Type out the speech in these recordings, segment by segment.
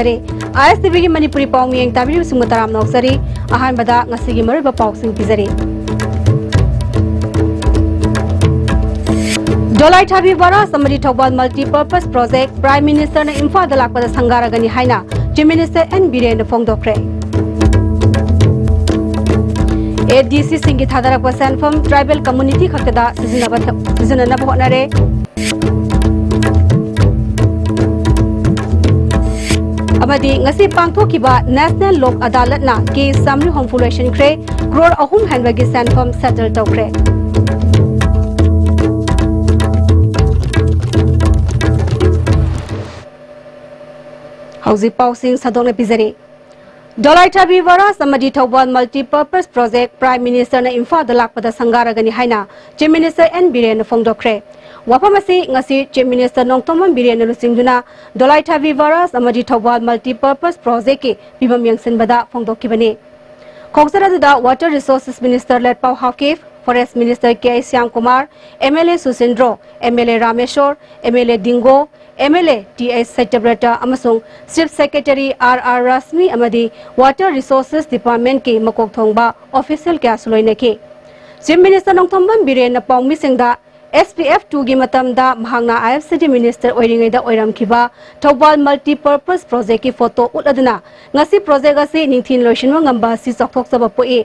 ꯊꯝꯖꯔꯦ ISTV की मणिपुरी पाव मियेंग ताबिरु Singh तराम Nausari अहानबदा ngasi मरुब pav Singh पिजरी Dolai Thabi Vara Samari Thobal Multi-Purpose Project Prime Minister na Imphal da lakpada sangaragani haina Chief Minister N Biren Fongdokre ADC Singi Thadarakwa Sanfam Tribal Community Khakada Sizinanaba Honare Amadi ngasi pangthokiba National Lok Adalat na case Samri Homefulation Kre crore ahum hanwagi Sanfam settle tokre Hausi Pausing Sadong Pizari Dolai Thabi Vara Samadi Thobal Multi-Purpose Project Prime Minister na Imphal da lakpada sangaragani haina Chief Minister N Biren Fongdokre Wapamasi ngasi Chief Minister Nongtomam Biren Lusingduna Dolai Thabi Vara Samadi Thobal Multi-Purpose Project ki bimam yangsinbada Fongdokibani Khoksarada Water Resources Minister Let Pau Hakif Forest Minister K. Syam Kumar MLA Susindro MLA Rameshwar MLA Dingo MLA T.S. Setabrata amasung Chief Secretary R.R. Rasmi amadi Water Resources Department ke makok thongba official kya suloina ke Chief Minister Nongthomban Biren na pawmi singda SPF 2 gi matamda mahangna IFCD Minister oiringai da oiram khiba Thobal Multi-Purpose Project ki photo utaduna ngasi project asi ningthin loisinwa ngamba si chokthok saba poi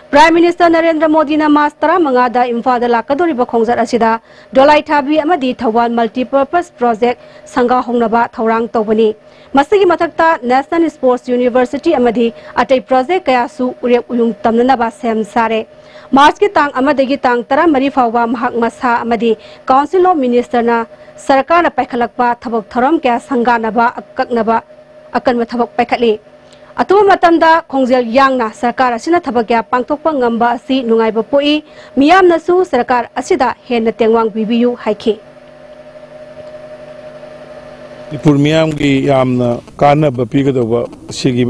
Prime Minister Narendra Modi na Mastara Mangada Imphal da lakadori ba khongjat asida Dolai Thabi amadi Thobal Multi-Purpose Project sanga hongnaba thorang tobani masigi mathakta National Sports University amadi atai project kaya su urep uyung tamnana ba sem sare March ki tang amadagi tang tara mari fawwa mahak masa amadi Council of Minister na sarkar na paikhalakpa thabak thoram kaya sanganaba akaknaba akan mathabak paikhatli Atuma matamda khongjel yangna sarkar asina thabakya pangthokpa ngamba asi nungaiba poi miyamna su sarkar asida henna tengwang bibiyu haiki Ipur miyam ki yamna kana bapiga doba sigi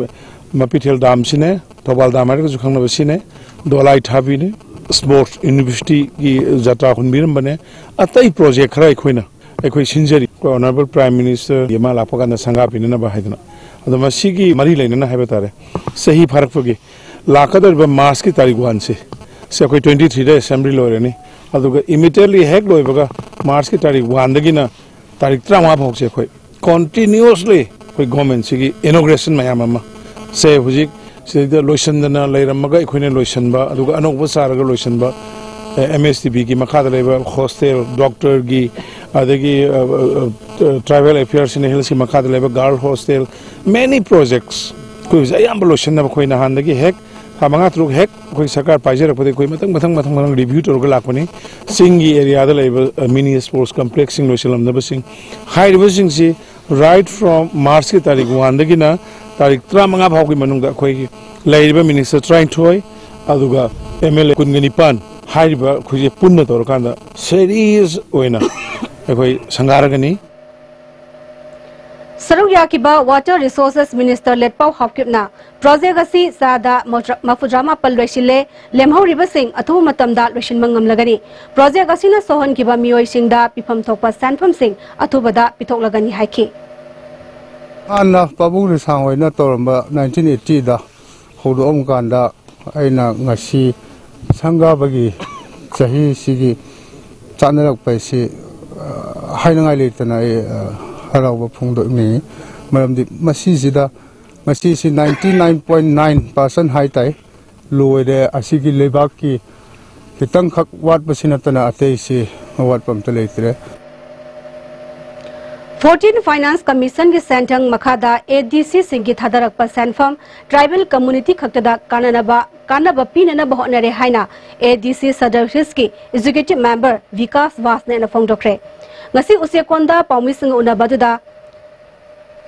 mapithel dam sine Thobal dam ar ju khangna basine Dolai Thabi ne Sports University ki jatra khunbiram bane atai project khara khoina ekhoi sinjari Honorable Prime Minister yama lapaka na sanga pinna ba haidna अदो मसीगी मरी लेना है बता रहे सही फर्क पगे लाकदर बे मार्च की तारीख 1 से कोई 23 रे असेंबली लो रे ने अदो इमीडिएटली हैक लो बगा मार्च की तारीख 1 दगिना तारीख 3 भोग से कोई कंटीन्यूअसली कोई गवर्नमेंट सिगी इनॉग्रेशन मयामा से हुजिक से लोइसनदना लेरमगा इखोने लोइसनबा अदो अनोबा सारगा लोइसनबा MSTP की मखाद लेबा हॉस्टल डॉक्टर की अदगी ट्राइबल अफेयर्स इन हिल्स की मखाद लेबा गर्ल हॉस्टल many projects कोई जायम लोशन ना कोई ना हांदगी हैक हमंगा त्रुक हैक कोई सरकार पाइजर पदे कोई मतंग रिव्यू तोरग लाखने सिंगी एरिया द लेबा मिनी स्पोर्ट्स कॉम्प्लेक्स सिंग लोशलम नब सिंग हाई रिवर्सिंग सी राइट फ्रॉम मार्च की तारीख 1 दगिना तारीख 3 भाव की मनुंग कोई लेबा मिनिस्टर ट्राइंग टॉय अदुगा MLA कुनगनिपान हाइबा खुजे पुन्न तोरकांदा serious ओइना एखोय संगारगनी Sarugya kiba Water Resources Minister Letpau Hapkipna project asi sada mafudrama palwesile lemhoriba sing athu matamda loisin mangam lagani project asina sohon kiba mioi singda pifam thokpa sanfam sing athubada pithok lagani haiki anna pabung ri sangwaina toramba 1980 da hodo omkanda aina ngasi sanga bagi chahi sigi chanarak paisi hainangai letana harawa phungdo ni maramdi masisida masisi 99.9% hai tai loide asigi lebak ki kitang khak wat basinatana ateisi wat pamta leitre 14 Finance Commission के सेंटंग मखादा ADC सिंगी थदरक पर सेंफम tribal community खक्तदा कानबा पीनना बहनरे हाइना ADC सदर की executive member विकास वासने न फोंगडोक्रे ngasi usekonda paumising unabaduda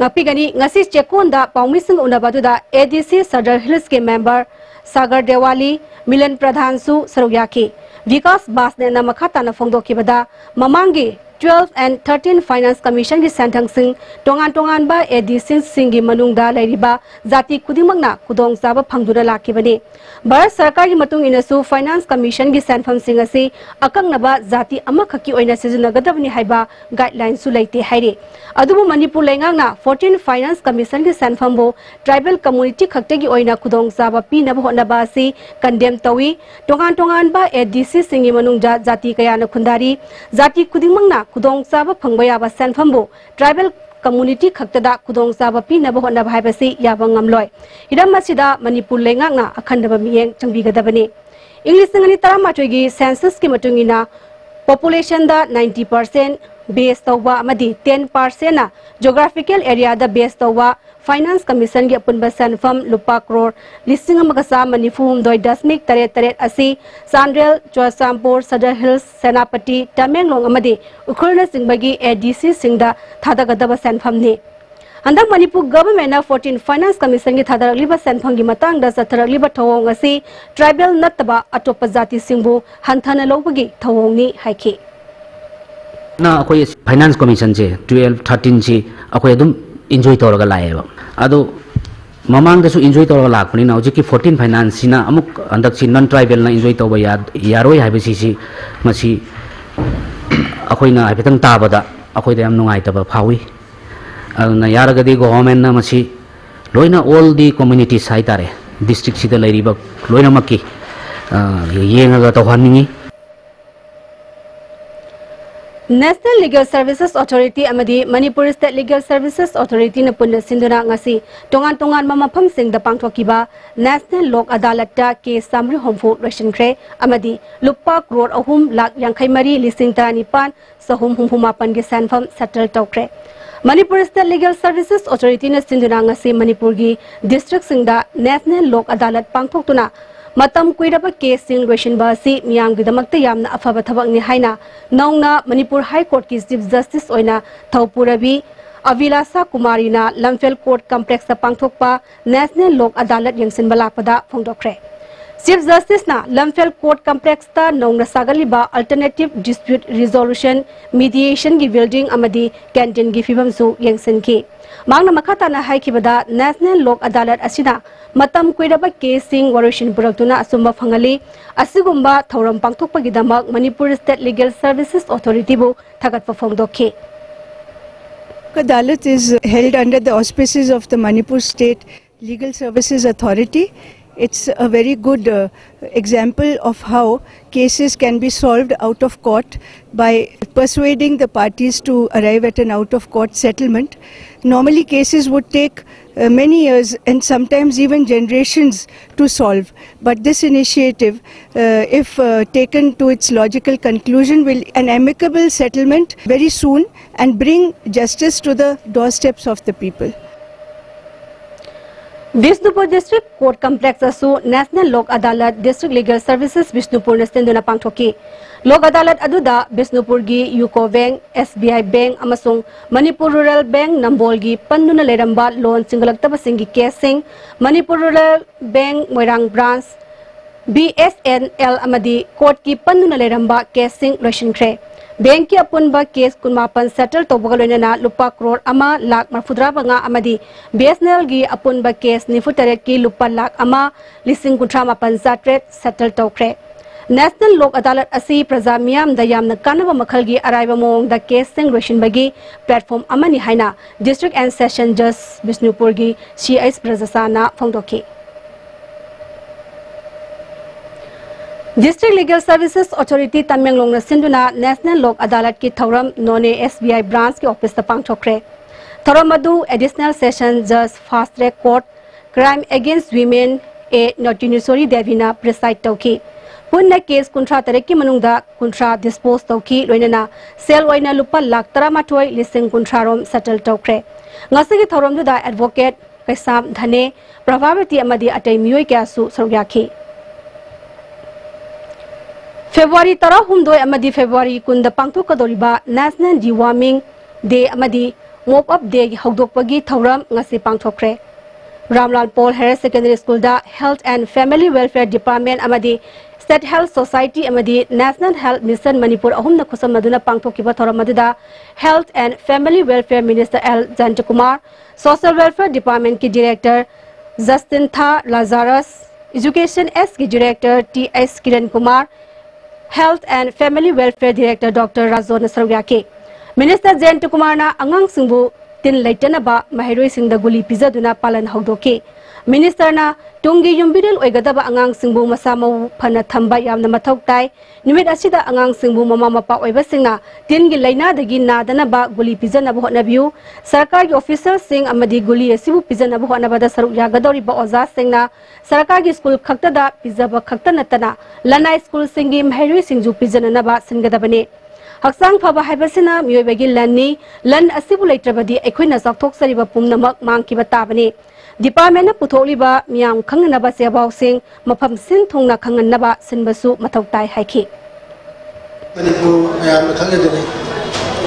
ngapigani ngasi chekonda paumising unabaduda ADC Sadar Hills ke member Sagar Dewali Milan Pradhan su sarugyaki Vikas Basne na makhata na phongdokibada mamangi 12 and 13 Finance Commission ki senthang sing tongan ba ADC singi manungda lairiba jati kudimangna kudong saba phangdura lakibani Bharat Sarkar ki matung inasu Finance Commission ki senfam sing asi akangnaba jati amakhaki oina sijinagadabni haiba guidelines su leite haire adubu Manipur lengangna 14 Finance Commission ki senfam bo tribal community khaktegi oina kudong saba pinaba honaba asi condemn tawi tongan ba ADC singi manungja jati kayana khundari jati kudimangna kudong saba phangbaya ba senfambo tribal community khaktada kudong saba pinaba honna bhaibasi yaba ngamloi hiram masida Manipur lengakna akhandaba miyeng changbigadabani English ngani taramatoi gi census ki matungina population da 90% base tawwa amadi 10% na geographical area da base tawwa Finance Commission ki apunba senfam lupa crore listing amagasa manifum doi dasmik tare asi Sandrel Chosampur Sadar Hills Senapati Tamenglong amadi ukhurna singbagi ADC singda thadagadaba senfam ni Andak Manipur government na 14 Finance Commission ki thadaragliba senfam gi matang da satharagliba thawong asi tribal nataba atopa jati singbu hanthana lobagi thawong ni haiki na akoi Finance Commission je 12 13 ji akoi adum enjoy toraga laeba ado mamang da su enjoy toraga lakpani na hoji ki 14 finance na amuk andak si non tribal na enjoy toba yaroi haibe si masi akoi na haibetang tabada akoi da yam nungai taba phawi na yaraga di government na masi loina all the community sai tare district sida lairiba loina makki yenga ga tawhaningi National Legal Services Authority amadi Manipur State Legal Services Authority na punna sinduna ngasi tongan mamafam sing da pangthokiba National Lok Adalat da case summary homeful ration kre amadi lupa crore ahum lak yangkhai mari lising tanipan sahum humapan ge sanfam settle tokre Manipur State Legal Services Authority na sinduna ngasi Manipur gi district singda National Lok Adalat pangthoktuna Matam kuiraba case sing ration basi miyam gidamakta yamna afaba thabak ni haina naungna Manipur High Court ki Chief Justice oina Thaupurabi Avilasa Kumari na Lamphel Court Complex ta pangthokpa National Lok Adalat yangsin balakpada phongdokre Chief Justice na Lamphel Court Complex ta naungna sagaliba alternative dispute resolution mediation gi building amadi canteen gi fibam su yangsin ki mangna makhata na haikibada National Lok Adalat asina matam kuiraba casing warushin buraktuna asumba phangali asigumba thoram pangthokpagidamak Manipur State Legal Services Authority bu thagatpa phongdokhe Adalat is held under the auspices of the Manipur State Legal Services Authority. It's a very good example of how cases can be solved out of court by persuading the parties to arrive at an out-of-court settlement. Normally cases would take many years and sometimes even generations to solve. But this initiative, if taken to its logical conclusion, will an amicable settlement very soon and bring justice to the doorsteps of the people. Bishnupur District Court Complex asu National Lok Adalat District Legal Services Bishnupur na sinduna pangthoki Lok Adalat aduda Bishnupur gi UCO Bank, SBI Bank amasung Manipur Rural Bank Nambol gi pannuna leramba loan singalakta singi casing Manipur Rural Bank Moirang Branch BSNL amadi court ki pannuna leramba casing ration kre Bank ki apunba case kunmapan settle tobagaloina lupa crore ama lak marfudra banga amadi BSNL gi apunba case nifutaret ki lupa lak ama lising kuntra mapan zatret settle tokre National Lok Adalat asi praja miyam da yamna kanaba makhal gi araiba mong da case sing ration bagi platform amani haina District and Session Judge Bishnupur gi CIS prajasana phongdoki District Legal Services Authority Tamenglong na sinduna National Lok Adalat ki thoram none SBI branch ki office ta pangthokre thoram adu Additional Session Judge Fast Track Court Crime Against Women a Notinusory Devina preside tauki punna case kuntra tareki manungda kuntra dispose tauki loinana sel oina lupa lak taramatoi lising kuntrarom settle tokre ngasi ki thoram du da advocate kaisam dhane pravavati amadi atai mioi kyasu sorgyakhi February tara humdoi amadi February kunda pangthokadoriba National Deworming Day amadi Mop Up Day hawdokpagi thoram ngasi pangthokre Ramlal Paul Harris Secondary School da Health and Family Welfare Department amadi State Health Society amadi National Health Mission Manipur ahumna khusam maduna pangthokiba thoram madida Health and Family Welfare Minister L. Jantakumar, Social Welfare Department ki Director Justin Tha Lazarus, Education S ki Director T. S. Kiran Kumar, Health and Family Welfare Director Dr. Razon Sarwya ke Minister Jantakumar na angang singbu tin laitana ba mahiroi singda guli pizaduna palan haudoke. Minister na tungi yumbidil oigadaba angang singbu masama phana thamba yamna mathok tai nimit asida angang singbu mama mapa oiba singna tin gi laina dagi nadana ba guli pizana bo hona biu sarkar gi officer sing amadi guli asibu pizana bo hona bada saruk yagadori ba oza singna sarkar gi school khakta da pizaba khakta natana lana school singi mahiroi singju pizana na ba singadabane Haksang phaba haibasina miyobagi lanni lan asibu laitrabadi ekhoina sakthok sariba pumnamak mangkiba tabani Department na putholiba miyam khangnaba sebau sing mafam sin thongna khangnaba sinbasu mathau tai haiki Manipur miyam khangadani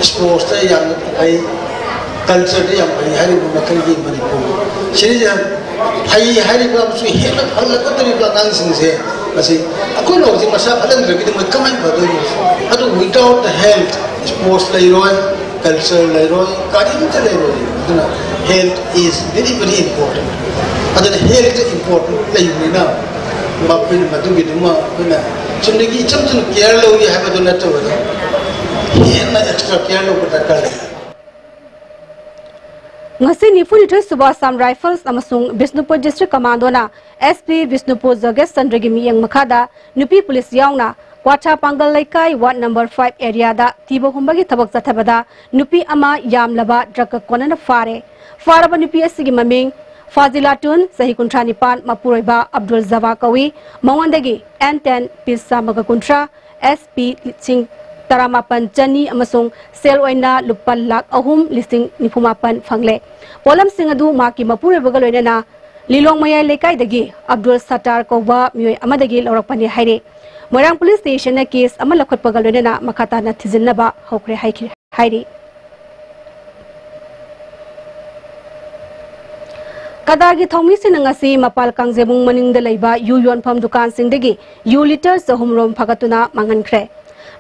sports ta yang ai culture ta yang ai hari makhali Manipur sirija hai hari ba su hena phalla katari ba nang sing se asi akoi lo jing masa phalan re ki kamai ba do adu without the health sports lairoi culture lairoi karim ta lairoi aduna health is very important aduna health important lairina mapin madugi duma kuna chundagi chamchun care lo ri haba do na to hena extra care lo ta kal ngasi nifuni thoi Subasam Rifles amasung Bisnupur District Commando na SP Bisnupur Zagas Sandragi miyang makhada nupi police yaungna Kwacha Pangal Laikai Ward number 5 area da tibo humbagi thabak chathabada nupi ama yamlaba drug konana faraba nupi asigi maming Fazilatun Sahi Kuntra Nipan Mapuroiba Abdul Zawa Kawi Mawandagi N10 Pisa Maga Kuntra SP Sing Taramapan Chani amasung sel oina lupal lak ahum listing nipumapan fangle polam singadu maki mapure bagal oina lilong maya lekai dagi Abdul Satar Koba mioi amadagi lorakpani haire Moirang Police Station na case amalakot bagal oina makata na thizinaba hokre haire Kadagi thongmi sinangasi mapal kangjebung maning dalaiba yu yonpham dukan singdagi yu liter sahumrom phagatuna mangankre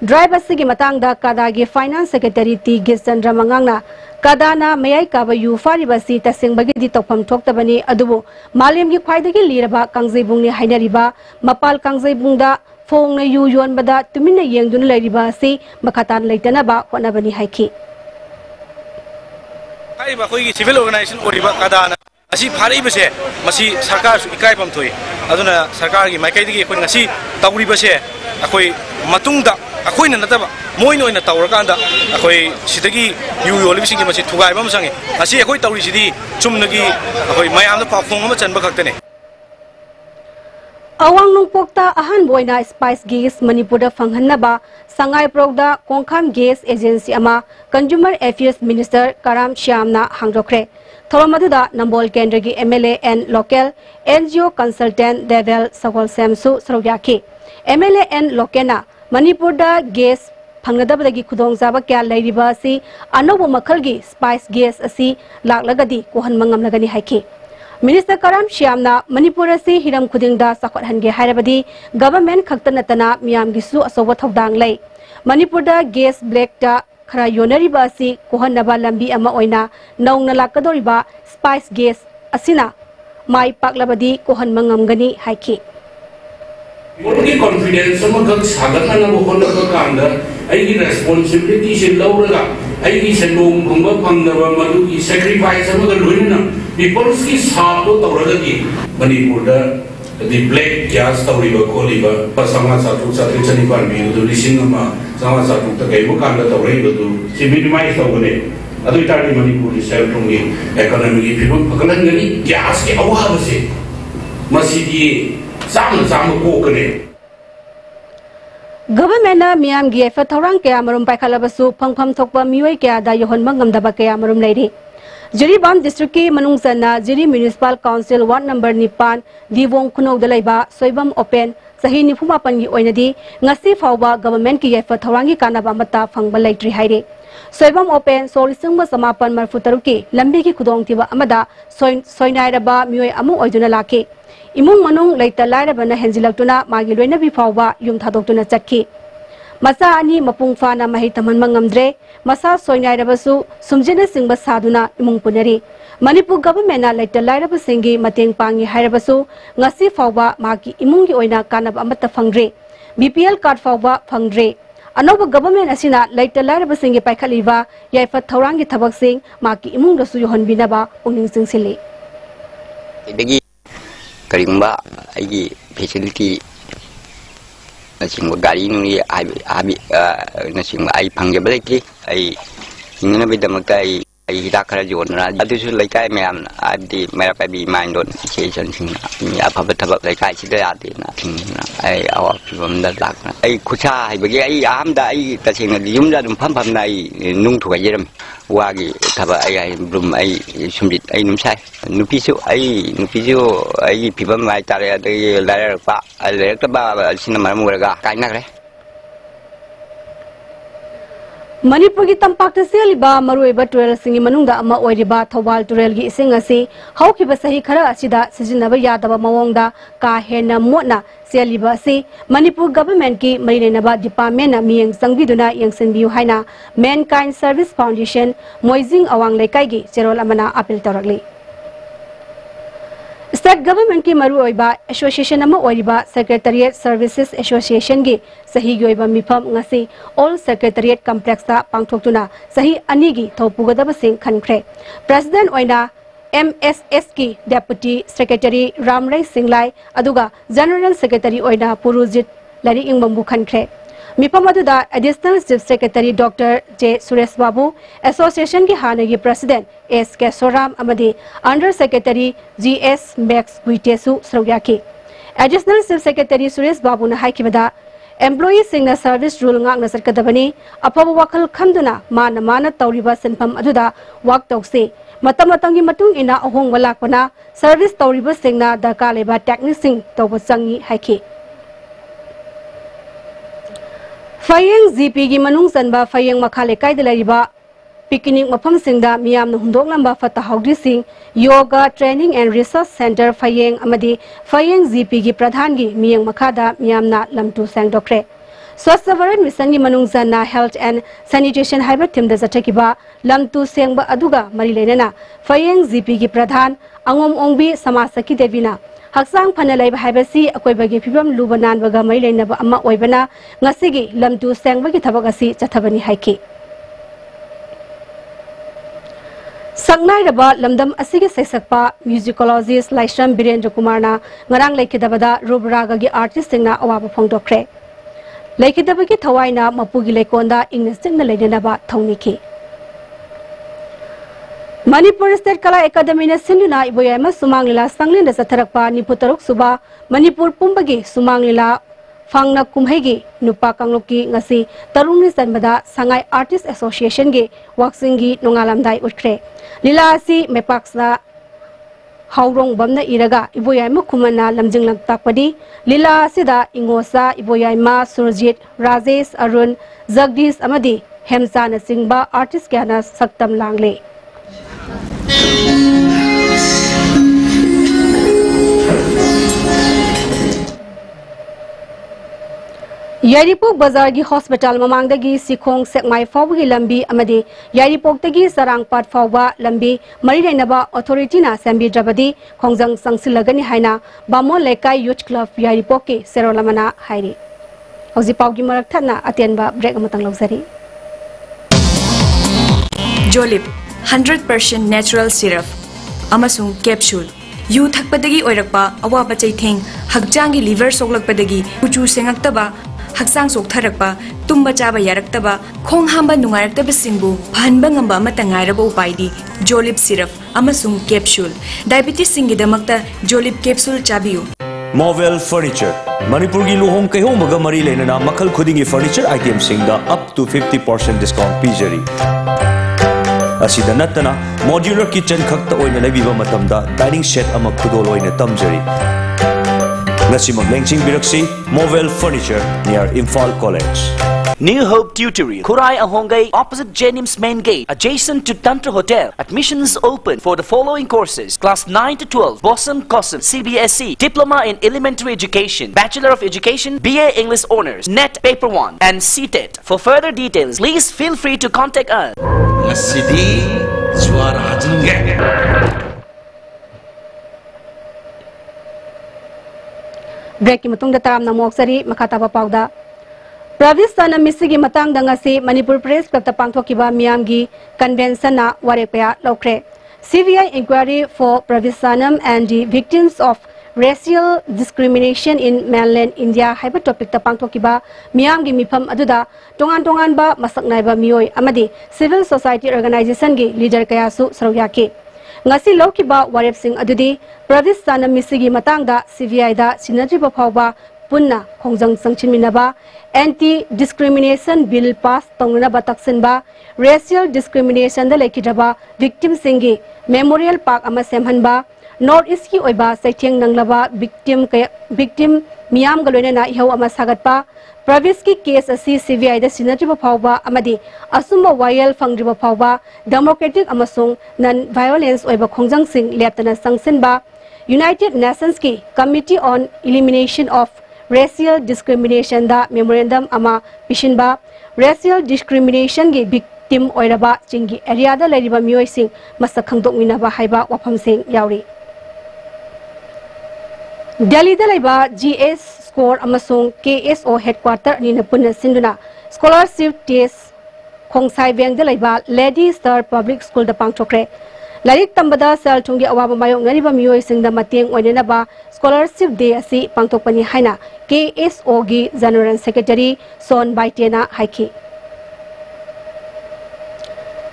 Driver sigi matangda Kadagi Finance Secretary T. Gisandra Mangangna Kadana Mayai Kaba yu faribasi tasing bagi di tokpam thoktabani adubu malim gi khwaidagi liraba kangjebung ni hainariba mapal kangjebungda phong na yu yon bada tumina yengduna lairiba si makatan leitana ba honabani haiki ai ba khoi gi civil organization oriba Kadana asi phari base masi sarkar su ikai pam thoi aduna sarkar gi maikai digi khoi ngasi tawri base akoi matungda akoi na nataba moino ina tawrakanda akoi sidagi yu yoli bisingi masi thugai bam sangi asi akoi tawri sidi chumnagi akoi mayam da phong ama chanba khaktane Awang nungpokta ahan boina spice gas Manipur da phanghanaba Sangai Progda Kongkham Gas Agency ama Consumer Affairs Minister Karam Shyamna hangdokre Thoromaduda Nambol Kendragi MLA and local NGO consultant Devel Sagol Samsu Sarogyaki MLA and Lokena Manipur da gas phangnadabadagi khudong jaba kya lairiba si anobo makhalgi spice gas asi laklagadi kohan mangamlagani haiki Minister Karam Shyamna Manipur asi hiram khudingda sakhot hange hairabadi government khaktanatana miyam gisu asoba thodang lai Manipur da gas black ta khara yonariba asi kohan naba lambi ama oina naungna lakadoriba spice gas asina mai paklabadi kohan mangamgani haiki Only confidence sama kang sagat na nabuhon na kanda ay ki responsibility si Laura ay ki senong kumba pangdawa madu ki sacrifice sama kalun na people ki sato tawra ki Manipur da the black gas tawri ba koli ba pasama satu satu chani pan bi do lising ma sama satu ta kai mo kanda tawri ba do si minimize tawne adu itari Manipur di self tongi economy ki people pakalan gani gas ki awa ba se masidi Government na miyam gi fa thorang kaya marum paikalabasu phangpham thokpa miwai kaya da yohon mangamdaba kaya marum lairi Jiribam district ki manungsana Jiri Municipal Council Ward number 9 Diwang Khunok dalaiba soibam open sahi nifuma pangi oinadi ngasi fawba government ki fa thorangi kanaba mata phangba laitri haire Soibam open सोलिसिंग समापन मरफु तरुकी लंबी की खुदोंग थिबा अमदा सोयनाइरबा मियोय अमु ओइदुना लाके इमुंग मनुंग लेता लाइरबना हेंजिलक्तुना मागी लोइनबी फावबा yum थादोक्तुना चटकी मसा अनि मपुंग फाना महि तमनम ngamdre मसा सोयनाइरबसु सुमजेना सिंगबा सादुना इमुंग पुनरी मणिपुर गवर्नमेंट लेता लाइरब सिंगी मतेंग पांगी हाइरबसु ngasi फावबा मागी इमुंगी ओइना कानब अमत फंगरे बीपीएल कार्ड फावबा फंगरे अनोब गवर्नमेंट असिना लेता लाइरब सिंगी पाइखलिबा याइफत थौरांगी थबक सिंग मागी इमुंग दसु योहनबिनाबा पुनिंग सिंगसिले इदगी करिंबा आइगी फैसिलिटी नसिंग गाड़ी नुई आबी नसिंग आई फंगेबा लेकी आई हिंगनबेदमकता आई हिदा खरा जोनरा अदुसु लेकाय मैम आदि मेरा पाबी माइंडोन सेशन सिंग अफब थबक लेकाय सिदा यादेना थिंगना आई आवा फिबम दा लाकना आई खुचा हाइबगे आई आमदा आई तसिंग युमदा दुम फमफमना आई नुंग थुगायरम वागी थबा आई ब्रुम आई सुमजित आई नुमसाय नुपिसु आई फिबम आई तारे अदि लायरपा लेरकबा सिनेमा मुरगा काइनागरे मणिपुर की तंपाक सेलिबा मरुएबा टुरेल सिंगी मनुंगदा अमा ओइरिबा थौबाल टुरेल की इसिंग असि हौखिबा सही खरा असिदा सिजिनबा यादबा मवोंगदा का हेना मोना सेलिबा असि मणिपुर गवर्नमेंट की मरिलेनबा डिपार्टमेंट मियंग संगबिदुना यंगसनबियु हाइना मैनकाइंड सर्विस फाउंडेशन मोइजिंग अवांग लेकाइगी चेरोल अमना अपील तौरकली स्टेट गवर्नमेंट की मरुओइबा एसोसिएशन अमा ओइरिबा सेक्रेटरिएट सर्विसेस एसोसिएशन की सही गोइबा मिफम ngasi ऑल सेक्रेटरिएट कॉम्प्लेक्स ता पांगथोक्तुना सही अनि की थौपुगदब सिंह खनख्रे प्रेसिडेंट ओइना एमएसएस की डेप्यूटी सेक्रेटरी रामराय सिंगलाई अदुगा जनरल सेक्रेटरी ओइना पुरुजित लरी इंगबंबु खनख्रे मिफम अदुदा additional chief secretary doctor J Suresh Babu association की हानगी प्रेसिडेंट एस के सोराम अमदी अंडर सेक्रेटरी जीएस मैक्स गुइटेसु सरौयाकी additional chief secretary Suresh Babu ने हाइकिबदा एम्प्लॉई सिंगना service rule ngang na sarkadabani afaba wakhal khamduna mana tawriba sinpham aduda wak tawse matamatang gi matung ina ahong walakpana service tawriba singna darka leba technician tawba changi haiki Fayeng GP gi manung sanba Fayeng makhale kaida lariba picnic mafam singda miyam na hundok lamba fata hawdri sing yoga training and research center Fayeng amadi Fayeng GP gi pradhan gi miyang makhada miyam na lamtu sang dokre Swasthya Bharat Mission gi manung sanna health and sanitation haiba thimda jatakiba lamtu sengba aduga mari lenana Fayeng GP gi pradhan angom ongbi samasaki devina Haksang panalai bahibasi akoi bagi fibam lubanan baga mai lainaba amma oibana ngasigi lamtu sengba gi thabagasi chathabani haiki Sangnai raba lamdam asigi saisakpa musicologist Laishram Birendra Kumar na ngarang laikidabada rubraga gi artist singna awaba phongdokre laikidabagi thawaina mapugi laikonda English singna lainaba thauniki Manipur State Kala Academy na sinduna iboyama sumanglila sanglin sa tharakpa niputarok suba Manipur pumbagi sumanglila fangna kumhaigi nupa kangloki ngasi tarungni sanbada Sangai Artist Association ge waksingi nongalamdai utkre lila asi mepaksna haurong bamna iraga iboyama kumana lamjinglam takpadi lila asida ingosa iboyama Surjit Rajesh Arun Jagdish amadi Hemsa na singba artist kyana saktam langle Yaripok Bazar gi hospital mamangdagi sikhong sekmai fawgi lambi amadi Yaripok tagi sarangpat fawba lambi mari lainaba authority na sambi drabadi khongjang sangsilagani haina Bamon Lekai Youth Club Yaripok ke serolamana hairi Hoji pawgi marak thana atenba break amatang lawsari Jolip 100% natural syrup amasung capsule yu thakpadagi oirakpa awaba chaitheng hakjangi liver soklakpadagi kuchu sengaktaba haksang soktharakpa tumba chaba yaraktaba khong hamba nungaraktaba singbu phanba ngamba amata ngairaba upaidi Jolip syrup amasung capsule diabetes singi damakta Jolip capsule chabiyu Movel Furniture Manipur gi luhong kaihong maga mari lenana makhal khudingi furniture items singda up to 50% discount pijari Asida natana modular kitchen khakta oina lebiba matamda dining set ama khudol oina tamjari Ngasi maglengching biraksi Movel Furniture near Imphal College New Hope Tutoring, Kurai Ahongai, opposite Jenims Main Gate, adjacent to Tantra Hotel. Admissions open for the following courses: Class 9 to 12, Bossum Cosum, CBSE, Diploma in Elementary Education, Bachelor of Education, BA English Honors, NET Paper 1, and CTET. For further details, please feel free to contact us. Break matungda taram na moksari makataba pawda Pravis sana misigi matang dangasi Manipur Press Club ta pangthokiba miyamgi convention na warekpaya lokre CBI inquiry for Pravisanam and the victims of racial discrimination in mainland India haiba topic ta pangthokiba miyamgi mifam aduda tongan ba masaknaiba mioi amadi civil society organization gi leader kaya su saroyake ngasi lokiba warep sing adudi Pravis sana misigi matang da CBI da sinadriba phawba punna khongjang sangchinminaba anti-discrimination bill pass tongnaba taksinba racial discrimination da lekidaba victim singi memorial park ama semhanba north east ki oiba saitheng nanglaba victim miyam galoina na ihau ama sagatpa Pravis ki case asi CBI da sinadriba phawba amadi asumba wayel fangriba phawba democratic amasung non violence oiba khongjang sing leptana sangsinba United Nations ki Committee on Elimination of Racial Discrimination da memorandum ama pishinba racial discrimination gi victim oiraba chingi area da leriba mioi sing masak khangdokminaba haiba wafam sing yauri Delhi da laiba GS score amasung KSO headquarter ni na punna sinduna scholarship test khongsai beng da laiba Lady Star Public School da pangchokre Larik tambada sal thungi awaba mayong ngariba mioi sing da mateng oinenaba scholarship day asi pangtokpani haina KSO gi General Secretary Son Baitena haiki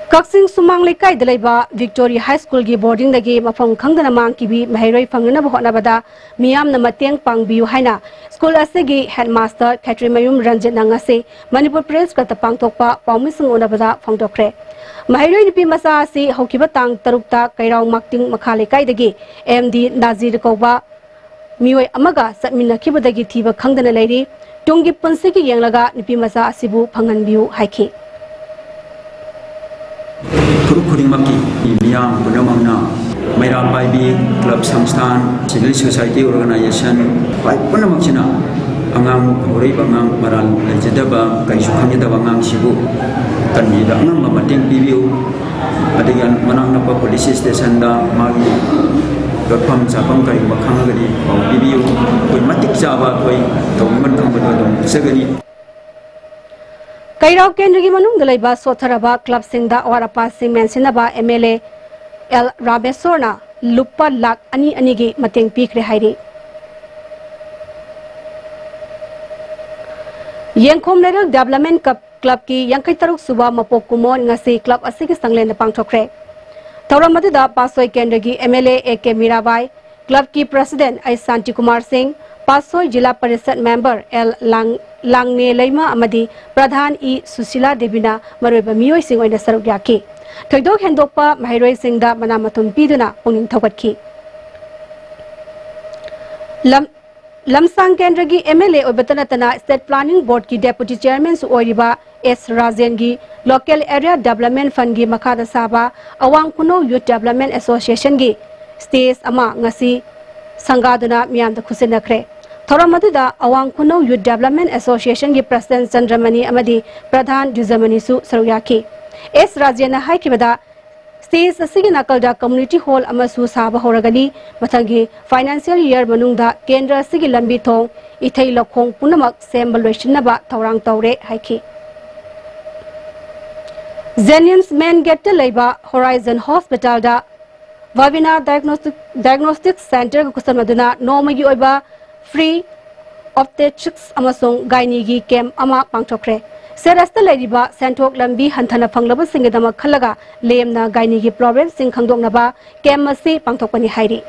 Kaksing Sumang Lekai Dalaiba Victoria High School gi boarding dagi mafam khangdana mangkibi mahairoi fangnana bhonabada miyam na mateng pangbiu haina school asegi headmaster Katrimayum Ranjit nangase Manipur Press ka tapangtokpa paumisung onabada phangdokre Mahairoi nipi masa asi hokiba tang tarukta kairau makting makhale kai dagi MD Nazir Kauba mioi amaga satmina kibadagi thiba khangdana leiri tungi punsigi yenglaga nipi masa asibu phanganbiu haiki Kurukurimakki miyam punamangna Maira Paibi Club Samsthan Civil Society Organization pai punamaksina angang hori bangang maral lejadaba kaisu khangidaba ngang sibu kanida angang mamateng pibiu adigan manang napa police station da magi Gapam sapam kari makhang gani mau bibiu koi matik jaba koi tawman thang badodong sagani Kairau Kendrigi manung dalaiba sotharaba club singda warapa sing mensinaba MLA L Rabesorna lupa lak ani gi mateng pikre hairi Yengkhom Leral Development Club ki yangkai taruk suba mapok kumon ngasi club asigi sanglen pangthokre Tauramada Pasoi Kendrigi MLA AK Mirabai, Club ki President I Santi Kumar Singh, Pasoi Jila Parishad Member L Langne Laima Amadi, Pradhan E Susila Devina, Maruba Mioi Singh oina saruk yaki. Thoidok hendokpa Mahairoi Singh da manamatum piduna pungin thawatki. Lamsang Kendrigi MLA obatanatana State Planning Board ki Deputy Chairman su oiriba S Razengi Local Area Development Fund gi makada saba Awang Kuno Youth Development Association gi stage ama ngasi sangaduna miyamda khusinakre thoramadu Awang Kuno Youth Development Association gi President Chandramani amadi Pradhan Juzamani su saruyaki S Rajena haikibada stage asigi nakalda community hall amasu saba horagani mathangi financial year manungda kendra asigi lambi thong ithei lokhong punamak sembal loishinaba thorang tawre haiki Zenium's main gate Laiba Horizon Hospital da Vavina Diagnostic Center Kusamaduna Nomagi Oiba Free Obstetrics Amasung Gainigi Kem Ama Pangchokre Serasta Ladiba Santok Lambi Hantana Panglaba Singadama Kalaga Lemna Gainigi Problem Sing Kangdongnaba Kem Masi Pangtokani Hairi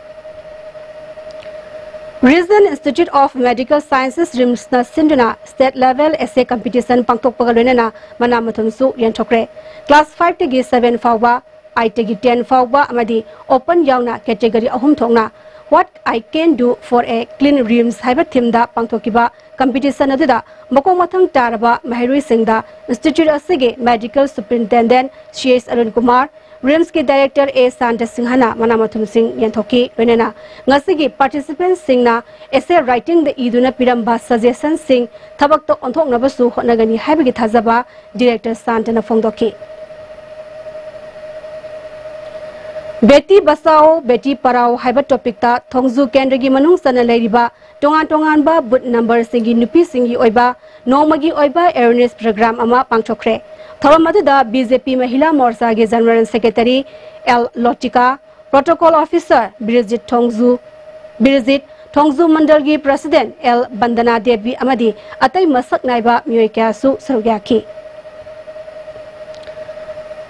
Reason Institute of Medical Sciences Rimsna Sinduna State Level Essay Competition Pangtokpagalena Manamatumsu Yantokre Class 5 tegi 7 fawba I tegi 10 fawba amadi Open Yauna Category Ahum Thongna What I Can Do for a Clean Rims haiba theme da pangthokiba competition aduda mokong mathang taraba mahairui singda Institute asige Medical Superintendent C.S. Arun Kumar, RIMS ki Director A. Santa Singhana Manamathum Singh Yanthoki Renena ngasigi participants singna essay writing the iduna piramba suggestions sing thabak to onthok nabasu honagani haibagi thazaba Director Santa na phongdoki Beti Basao, Beti Parao, Hyber topic ta, Tongzu Kendrigi Manung Sana Ladiba, Tongan ba, but number singi Nupi Singi Oiba, Nomagi Oiba, awareness program Ama Pangchokre. Thoramada BJP Mahila Morsa General Secretary L. Lotika, Protocol Officer Birjit Tongzu Mandalgi President L. Bandana Devi Amadi, Atai Masak Naiba, Muikasu Sarugaki.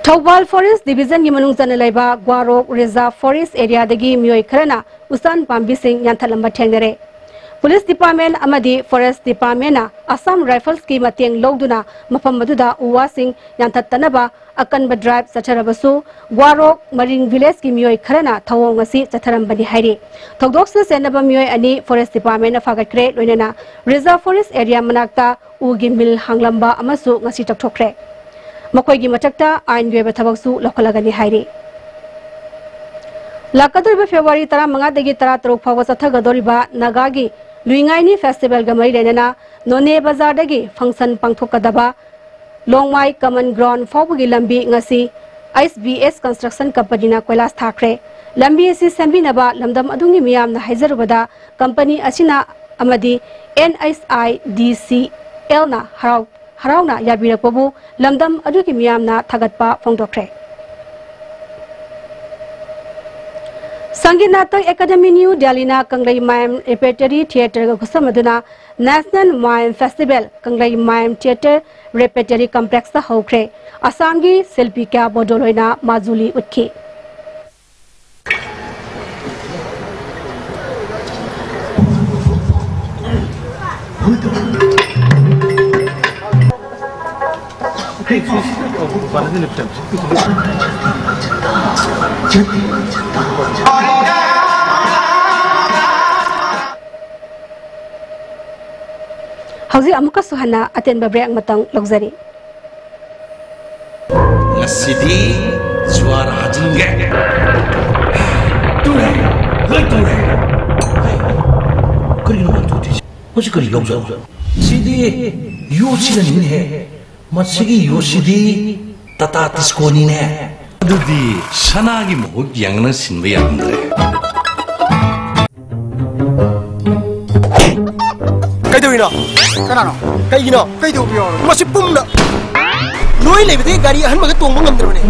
Thawbal Forest Division gi manung jana laiba Gwarok Reserve Forest area dagi mioi kharana usan pambi sing yanthalamba thengnare Police Department amadi Forest Department na Assam Rifles ki mateng logduna mafam maduda uwa sing yanthattanaba akanba drive sacharabasu Gwarok Marine Village ki mioi kharana thawong ngasi chatharambani hairi thogdoksa senaba mioi ani Forest Department na fagatkre loinena Reserve Forest area manakta ugi mil hanglamba amasu ngasi takthokre Makoigi Matakta, Ain Weba Tabaksu, Lokalagani Hairi. Lakadriba February Tara Mangadagi Tara Tropa was a Tagadoriba, Nagagi, Luingaini Festival Gamari Lenana, None Bazardagi, Function Pangtokadaba, Longmai Common Ground, Fobugi Lambi Ngasi, ISBS Construction Company na Kwelas Thakre, Lambi Esi Sambinaba, Lamdam Adungi Miam na Haizarubada, Company Asina Amadi, NSIDC, Elna Harauna Yabirakbabu, Lamdam Aduki Miamna Tagatpa Fongdokre. Sanginatang Academy New Delhi na Kanglai Mime Repertory Theatre Kusamaduna National Mime Festival Kanglai Mime Theatre Repertory Complex ta Hokre Asamgi Selpika Bodoloina Mazuli Utki. Hauzi amuka suhana aten babrek matang luxury. Ngasidi suara hajinge. Ture, lagi ture. Kali nama tu ti. Masih kali luxury. Sidi Yoshida ni he. Masigi Yoshidi Tata Tiskoni ne. Adudi sanagi mohog yang na sinbe yamdre. Kay do ina. Kanano? Kay ina. Kay do biyo. Masih pumna. Noi lebede gari han maga tong bangam dro ne.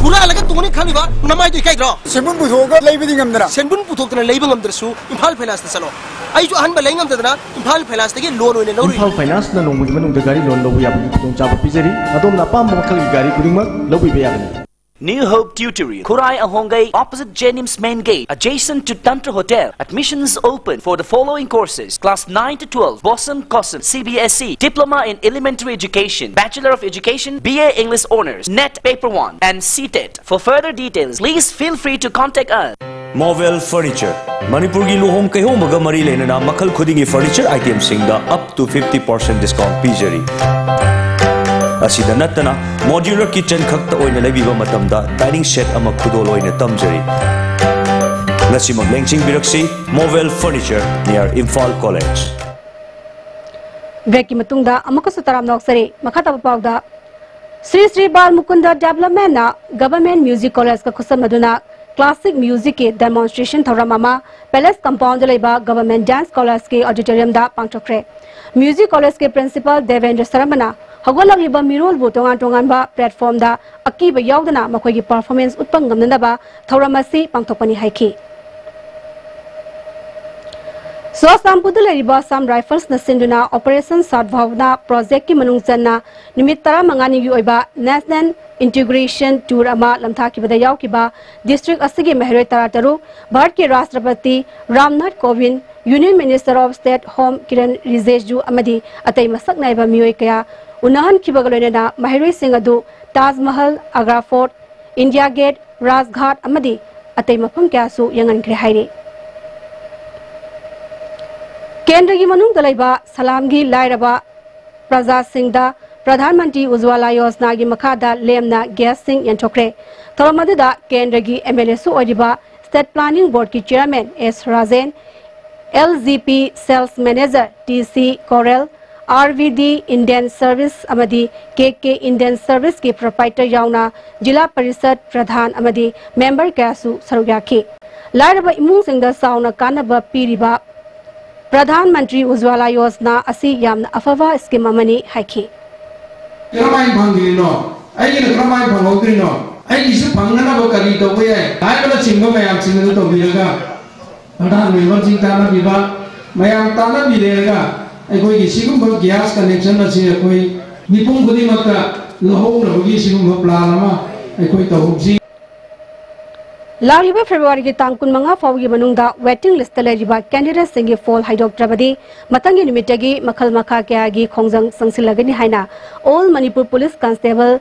Pura alaga tong ne khali ba namai do kay dro. Senbun puthoga lebedi ngam dra. Senbun puthokna lebang ngam dra su Imphal Finance ta salo. Ai jo han ba lengam dra Imphal Finance ta ge loan oine lori. Imphal Finance na nongmu manung da gari loan lobu yabdi tong chaba pijari. Adom na pam makal gari kudingma lobu be yabdi. New Hope Tutorial, Kurai Ahongai, opposite Jenims Main Gate, adjacent to Tantra Hotel. Admissions open for the following courses: Class 9 to 12, Bossum Cosum, CBSE, Diploma in Elementary Education, Bachelor of Education, BA English Honors, NET Paper 1, and CTET. For further details, please feel free to contact us. Movel Furniture, Manipurgi luhom kahong baga mari lenana makal khudingi furniture items singda up to 50% discount pijari. Asida natana modular kitchen khakta oina lebiba matamda dining set ama khudol oina tamjari. Ngasi maglengching biraksi Movel Furniture near Imphal College. Break matungda amaka sutaram noksari makata papawda Sri Bal Mukunda Development na Government Music College ka kusamaduna classic music ke demonstration thoramama Palace Compound leba Government Dance College ke auditorium da pangchokre. Music College ke principal Devendra Saramana Hagolang iba mirol bu tongan ba platform da akiba yaudana makogi performance utpang gamnanda ba thoramasi pangthokpani haiki. So sampudul riba Sam Rifles na sinduna Operation Sadbhavna project ki manung channa nimit tara mangani gi oiba National Integration Tour ama lamtha ki bada yaw ki ba district asigi mehroi tarataru Bharat ke Rashtrapati Ramnath Kovind Union Minister of State Home Kiran Rijiju amadi atai masak naiba mioi kaya unahan ki bagalena mehroi singadu Taj Mahal, Agra Fort, India Gate, Rajghat amadi atai mafam kya su yangan kre hairi केंद्र की मनुंग दलाइबा सलाम की लाइरबा प्रजा सिंह दा प्रधानमंत्री उज्ज्वला योजना की मखादा लेमना गैस सिंह यंथोक्रे थोरमदुदा केंद्र की एमएलए सु ओदिबा स्टेट प्लानिंग बोर्ड की chairman S Rajen LGP sales manager TC कोरेल RVD इंडियन सर्विस अमदी KK इंडियन सर्विस की प्रोप्राइटर याउना जिला परिषद प्रधान अमदी मेंबर कैसु सरुयाखी लाइरबा इमुंग सिंह साउना कानबा पीरिबा प्रधानमंत्री उज्ज्वला योजना असी यामना अफवा स्कीम अमनी हाइखी क्रमाई भंगिनो आइगे क्रमाई भंगोद्रिनो आइगे से भंगना बकरी तो कोई है हाय बला चिंगो मयाम चिंगो तो बिरेगा प्रधान मेंबर चिंग ताना बिबा मयाम ताना बिरेगा आई कोई सिगुम ब गैस कनेक्शन असी कोई निपुंग गुदी मत लहो लहोगी सिगुम ब प्लान अमा आई कोई तो होजी लालिबा फेब्रुआरी की तांग कुनमंगा फावगी मनुंगदा वेटिंग लिस्ट लेरिबा कैंडिडेट सिंगी फॉल हाइडोक्ट्रबदी मतंगी निमित्तगी मखल मखा क्यागी खोंजंग संसिलगनी हाइना all Manipur police constable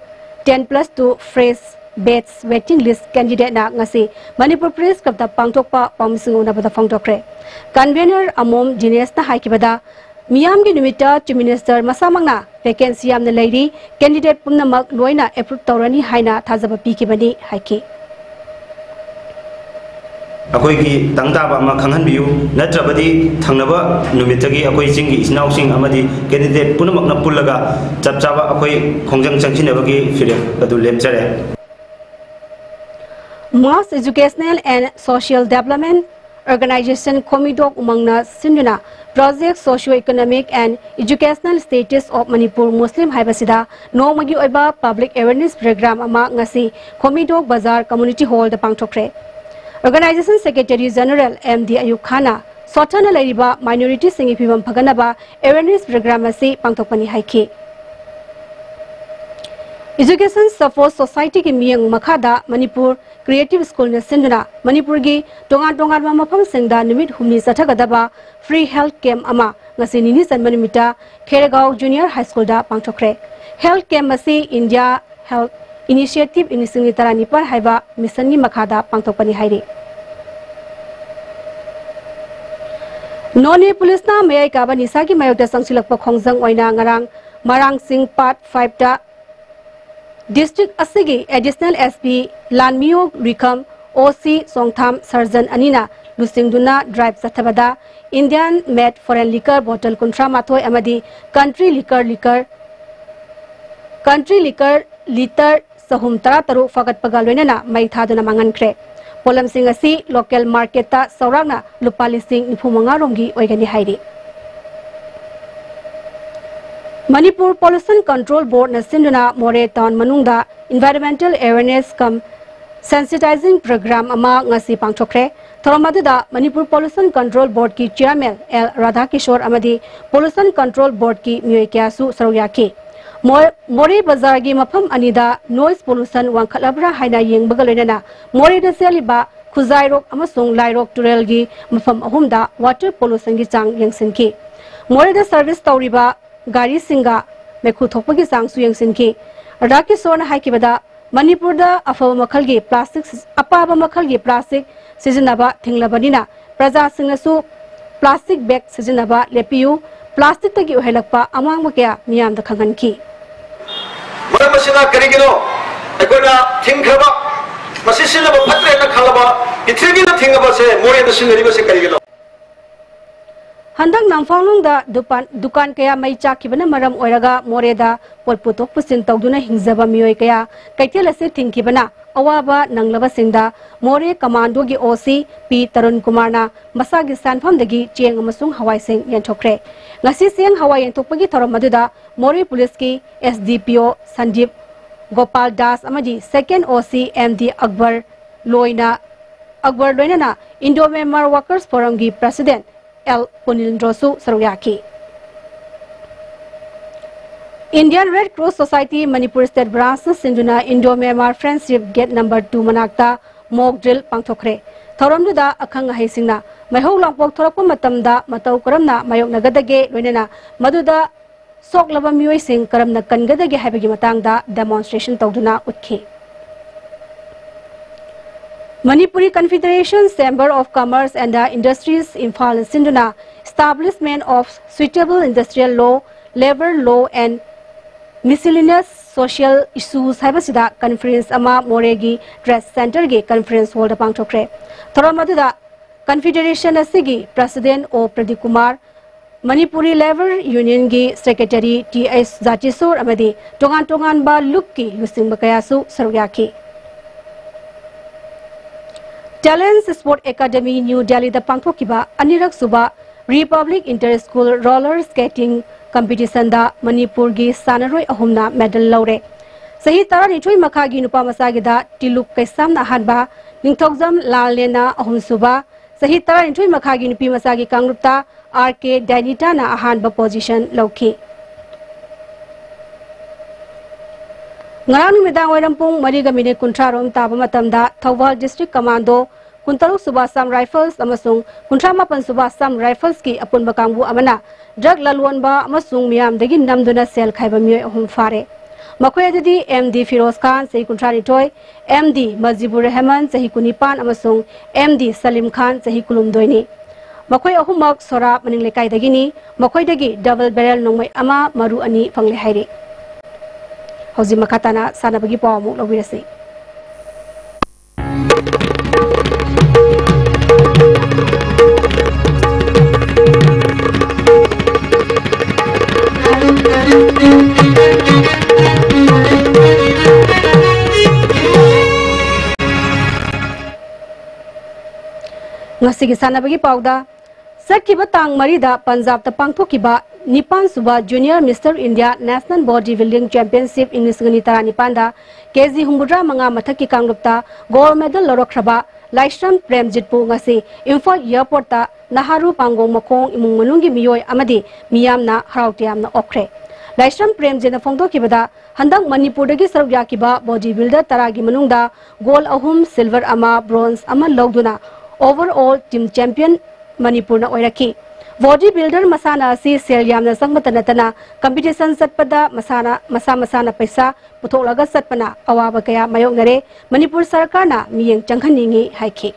10+2 fresh batch waiting list candidate ना ngasi मणिपुर प्रेस क्लब दा पांगथोकपा पामसिंग उनाबदा फोंगथोक्रे कन्वेनर अमोम जिनेस ना हाइकिबदा मियाम की निमित्ता चीफ मिनिस्टर मसामंगना वैकेंसी यामना लेरी कैंडिडेट पुनमक लोइना एप्रूव तौरनी हाइना थाजबा पीकिबनी हाइकी अखोई की तंगताब अमा खंगहनबियु नत्रबदी थंगनबा नुमितगी अखोई चिंगी इस्नाउसिंग अमदी कैंडिडेट पुनमकना पुल्लगा चपचाबा अखोई खोंजंग चंगसिनबगी फिरे अदु लेपचरे mass educational and social development organisation कोमिडोक उमंगना सिंजुना project socio economic and educational status of Manipur Muslim हाइबसिदा नोमगी ओइबा पब्लिक अवेयरनेस प्रोग्राम अमा ngasi कोमिडोक बाजार कम्युनिटी हॉल द पांगथोक्रे Organization Secretary General MD Ayub Khana Sotana Lariba Minority Singi Pibam Paganaba Awareness Program Asi Pangtokpani Haiki Education Support Society ki miyang makhada Manipur Creative School na sinduna Manipur gi tongan mafam singda numit humni sathagadaba free health camp ama ngasi nini sanmanimita Kheragaw Junior High School da pangtokre health camp asi India Health Initiative Inising Taranipar Haiba Mission ni Makada Pangtokpani Hairi Noni Police na Mayai Kaba Nisa ki Mayokda Sangsilakpa Khongjang Oina Ngarang Marang Singh Part 5 da District Asigi Additional SP Lanmio Rikam OC Songtham Surgeon Anina Lusingduna Drive Sathabada Indian Made Foreign Liquor Bottle Kuntra Mathoi Amadi Country Liquor Liter Sahum Tara Taru Fagat Pagalwenana Mai Thaduna Mangankre Polam Singh asi local market ta Sauragna Lupali Singh Nipumanga Rongi Oigani Hairi Manipur Pollution Control Board na Sinduna More Town Manungda Environmental Awareness cum Sensitizing Program ama ngasi pangthokre Thoromaduda Manipur Pollution Control Board ki Chairman L Radhakishore amadi Pollution Control Board ki Myoy Kyasu Saroyaki More Bazar gi mafam anida noise pollution wangkhalabra haina yengbagalena More da seliba Khuzairok amasung Lairok Turel gi mafam ahumda water pollution gi chang yengsinki More da service tauriba gari singa mekhu thokpagi chang su yengsinki Radhakishore na haikibada Manipur da afaba makhal gi plastic apaba makhal gi plastic sizinaba thinglabanina praja singnasu plastic bag sizinaba lepiu plastic tagi uhelakpa amang makya miyam da khanganki मरमसिना करिगिनो अकोना थिंखबा मसिसिना फत्रे न खलबा इथ्रिगिना थिंगबा से मोरे the सिंगरिबा से करिगिनो हंदक नामफांगलुंग दा दुकान कया मई चाखिबना मरम ओइरागा मोरेदा पोलपुतोक पुसिन तौदुना हिंगजबा मियोय कया कैथेल असे थिंखिबना अवाबा नंगलबा सिंदा मोरे commando गी ओसी पी तरुण कुमारना मसागी सानफमदगी चेंग अमसुंग हवाई Singh यंथोक्रे ngasi siang hawai yentokpagi thorom maduda More Police ki SDPO Sandeep Gopal Das amadi second OC MD Akbar Loina na Indo Myanmar Workers Forum gi President L Punindrosu Saroyaki Indian Red Cross Society Manipur State Branch Sinduna Indo Myanmar Friendship Gate number 2 manakta mock drill pangthokre thoromduda akhang haisingna Mahou Longpok Thorakpa Matamda Matau Karamna Mayok Nagadage Loinana Maduda Sok Lava Mui Singh Karamna Kangadage Habigi Matangda demonstration Tawduna Utki Manipuri Confederation Chamber of Commerce and Industries Imphal Sinduna establishment of suitable industrial law, labor law and miscellaneous social issues haibasida conference ama Moregi Dress Center ge conference hall da pangthokre. Thoramadida Confederation asigi President O Pradeep Kumar, Manipuri Labor Union gi Secretary T.S. Zatisur amadi tongan ba lukki lusing bakayasu sarugyaki. Talents Sport Academy New Delhi da pangthokiba anirak suba Republic Inter-School Roller Skating Competition da Manipur gi sanaroi ahumna medal laure. Sahi taranithoi makhagi nupa masagi da Tiluk Kaisamna hanba Ningthokjam Lalena ahum suba Sahi taranithoi makhagi nupi masagi kangrupta RK Danita na ahanba position lauki. Ngarang numidang wairampung mariga minute kuntrarom taba matamda Thawal District Commando Kuntaruk Subasam Rifles amasung Kuntramapan Subasam Rifles ki apunba kangbu amana drug lalwanba amasung miyam dagi namduna sel khaiba miyoy ahum fare. Makoy adadi MD Firoz Khan sahi kuntrani toy, MD Mazibur Rahman sahi kunipan amasung MD Salim Khan sahi kulumdoini. Makoy ahumak sora maning lekay dagini, makoy dagi double barrel nongmay ama maru ani pangli hairi. Hauzi makatana sana bagi pawamuk lawirasi. Ngasigi sana bagi pauda Sakiba tang marida Punjab ta pangthokiba Nipan Suba Junior Mr. India National Bodybuilding Championship in Nisgani Tarani Panda KZ Humbudra Manga Mathaki Kangrupta Gold Medal Lorokraba Laishram Premjitpu ngasi Imphal Airport ta Naharu Pangong Makong imung manungi miyoy amadi miyamna harautiamna okre. Laishram Premjitna phongdokibada handang Manipur dagi sarugyakiba bodybuilder taragi manungda gold ahum silver ama bronze ama logduna overall team champion Manipur na oiraki. Bodybuilder masana si sel yamna sangmatanatana competition satpada masana paisa putholaga satpana awaba kaya mayoknare Manipur sarkar na miyeng changhaningi haiki.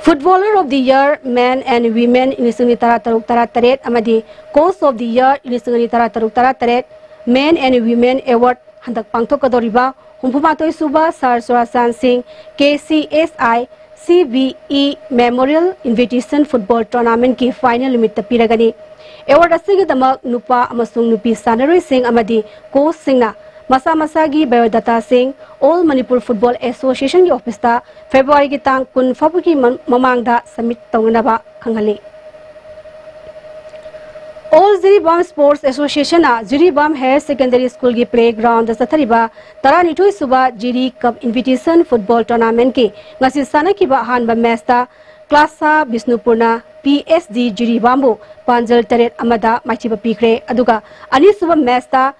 Footballer of the Year Men and Women inisungni tara taruk tara taret amadi Coach of the Year inisungni tara taruk tara taret Men and Women Award handak pangthokadoriba Humpumatoi Suba Sar Surasan Singh KCSI CBE Memorial Invitation Football Tournament ki final limit tapiragani. Award asigi damak nupa amasung nupi sanaroi sing amadi coach singna masa-masagi biodata sing All Manipur Football Association ki office ta February ki tang kun fabuki mamangda submit tawnaba khangali. All Jiribam Sports Association na Jiribam Higher Secondary School ki playground sathariba taranithoi suba Jiri Cup Invitation Football Tournament ki ngasi sana ki ba hanba match ta Klasa Bisnupurna PSD Jiribambu Panjal Taret amada machiba pikre aduga ani suba match ta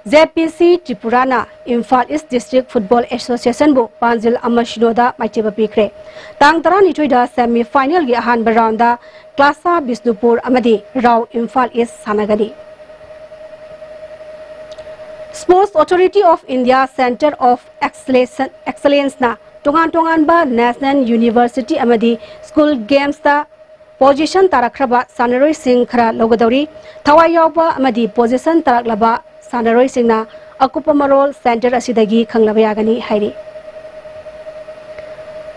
ZPC Tripurana Imphal East District Football Association bu Panjal Amashinoda machiba pikre tang taranithoi da semi final ki hanba round da Klasa Bisnupur amadi Rao Imphal East sanagani. Sports Authority of India Center of Excellence na tongan ba National University amadi School Games ta position tarakraba sanaroi sing khara logadori thawai yawba amadi position taraklaba sanaroi sing na akupa marol center asidagi khanglaba yagani hairi.